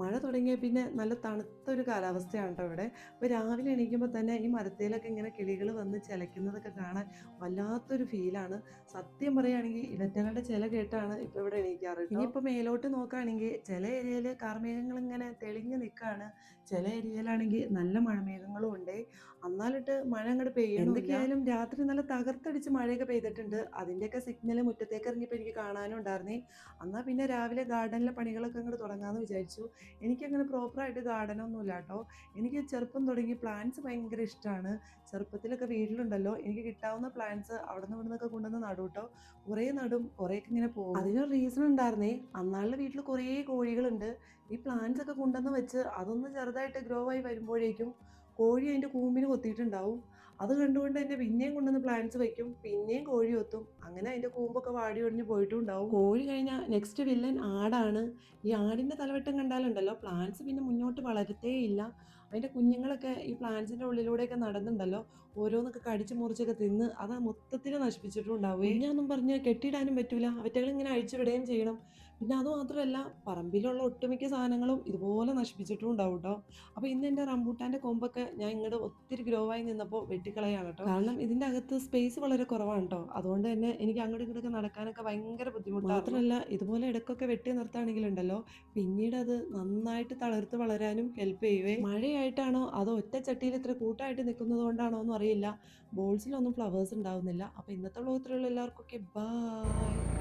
മഴ തുടങ്ങിയ പിന്നെ നല്ല തണുത്തൊരു കാലാവസ്ഥയാണ് കേട്ടോ ഇവിടെ. അപ്പോൾ രാവിലെ എണീക്കുമ്പോൾ തന്നെ ഈ മരത്തേലൊക്കെ ഇങ്ങനെ കിളികൾ വന്ന് ചിലയ്ക്കുന്നതൊക്കെ കാണാൻ വല്ലാത്തൊരു ഫീലാണ്. സത്യം പറയുകയാണെങ്കിൽ ഇവറ്റകളുടെ ചില കേട്ടാണ് ഇപ്പോൾ ഇവിടെ എണീക്കാറ്. ഇനിയിപ്പോൾ മേലോട്ട് നോക്കുകയാണെങ്കിൽ ചില ഏരിയയിൽ കാർമേഘങ്ങൾ ഇങ്ങനെ തെളിഞ്ഞ് നിൽക്കുകയാണ്, ചില ഏരിയയിലാണെങ്കിൽ നല്ല മഴമേഘങ്ങളും ഉണ്ട്. എന്നാലിട്ട് മഴ അങ്ങോട്ട് പെയ്യണം. എന്തൊക്കെയായാലും രാത്രി നല്ല തകർത്തടിച്ച് മഴയൊക്കെ പെയ്തിട്ടുണ്ട്. അതിൻ്റെയൊക്കെ സിഗ്നൽ മുറ്റത്തേക്ക് ഇറങ്ങിയപ്പോൾ എനിക്ക് കാണാനും ഉണ്ടായിരുന്നേ. എന്നാൽ പിന്നെ രാവിലെ ഗാർഡനിലെ പണികളൊക്കെ അങ്ങോട്ട് തുടങ്ങാമെന്ന് വിചാരിച്ചു. എനിക്കങ്ങനെ പ്രോപ്പറായിട്ട് ഗാർഡനൊന്നുമില്ല കേട്ടോ. എനിക്ക് ചെറുപ്പം തുടങ്ങി പ്ലാന്റ്സ് ഭയങ്കര ഇഷ്ടമാണ്. ചെറുപ്പത്തിലൊക്കെ വീട്ടിലുണ്ടല്ലോ, എനിക്ക് കിട്ടാവുന്ന പ്ലാന്റ്സ് അവിടെ നിന്ന് ഇവിടെ നിന്നൊക്കെ കൊണ്ടുവന്ന് നടും കേട്ടോ. കുറേ നടും, കുറേയൊക്കെ ഇങ്ങനെ പോകും. അതിനൊരു റീസൺ ഉണ്ടായിരുന്നേ. അന്നാളുടെ വീട്ടിൽ കുറേ കോഴികളുണ്ട്. ഈ പ്ലാന്റ്സ് ഒക്കെ കൊണ്ടുവന്ന് വെച്ച് അതൊന്ന് ചെറുതായിട്ട് ഗ്രോ ആയി വരുമ്പോഴേക്കും കോഴി അതിൻ്റെ കൂമ്പിന് കൊത്തിയിട്ടുണ്ടാവും. അത് കണ്ടുകൊണ്ട് തന്നെ പിന്നെയും കൊണ്ടുവന്ന് പ്ലാന്റ്സ് വയ്ക്കും, പിന്നെയും കോഴി കൊത്തും. അങ്ങനെ അതിൻ്റെ കൂമ്പൊക്കെ വാടി ഒടിഞ്ഞ് പോയിട്ടും ഉണ്ടാവും. കോഴി കഴിഞ്ഞാൽ നെക്സ്റ്റ് വില്ലൻ ആടാണ്. ഈ ആടിൻ്റെ തലവെട്ടം കണ്ടാലുണ്ടല്ലോ പ്ലാന്റ്സ് പിന്നെ മുന്നോട്ട് വളരത്തേ ഇല്ല. അതിൻ്റെ കുഞ്ഞുങ്ങളൊക്കെ ഈ പ്ലാന്റ്സിൻ്റെ ഉള്ളിലൂടെയൊക്കെ നടന്നുണ്ടല്ലോ ഓരോന്നൊക്കെ കടിച്ച് മുറിച്ചൊക്കെ തിന്ന് അത് മൊത്തത്തിൽ നശിപ്പിച്ചിട്ടുണ്ടാവും. കുഞ്ഞാന്നും പറഞ്ഞ് കെട്ടിയിടാനും പറ്റൂല, അവറ്റകളിങ്ങനെ അഴിച്ചുവിടുകയും ചെയ്യണം. പിന്നെ അതുമാത്രമല്ല, പറമ്പിലുള്ള ഒട്ടുമിക്ക സാധനങ്ങളും ഇതുപോലെ നശിപ്പിച്ചിട്ടും ഉണ്ടാവും കേട്ടോ. അപ്പോൾ ഇന്ന് എൻ്റെ റംബൂട്ടാൻ്റെ കൊമ്പൊക്കെ ഞാൻ ഇങ്ങോട്ട് ഒത്തിരി ഗ്രോ ആയി നിന്നപ്പോൾ വെട്ടിക്കളയാണ് കേട്ടോ. കാരണം ഇതിൻ്റെ അകത്ത് സ്പേസ് വളരെ കുറവാണ് കേട്ടോ. അതുകൊണ്ട് തന്നെ എനിക്ക് അങ്ങോട്ടും ഇങ്ങോട്ടൊക്കെ നടക്കാനൊക്കെ ഭയങ്കര ബുദ്ധിമുട്ടാണ്. മാത്രമല്ല ഇതുപോലെ ഇടയ്ക്കൊക്കെ വെട്ടി നിർത്തുകയാണെങ്കിലുണ്ടല്ലോ പിന്നീട് അത് നന്നായിട്ട് തളർത്ത് വളരാനും ഹെൽപ്പ് ചെയ്യുവേ. മഴയായിട്ടാണോ അതോ ഒറ്റ ചട്ടിയിൽ ഇത്ര കൂട്ടായിട്ട് നിൽക്കുന്നത് കൊണ്ടാണോ എന്നും അറിയില്ല, ബോൾസിലൊന്നും ഫ്ലവേഴ്സ് ഉണ്ടാവുന്നില്ല. അപ്പോൾ ഇന്നത്തെ വ്ലോഗത്തിലുള്ള എല്ലാവർക്കൊക്കെ ബൈ.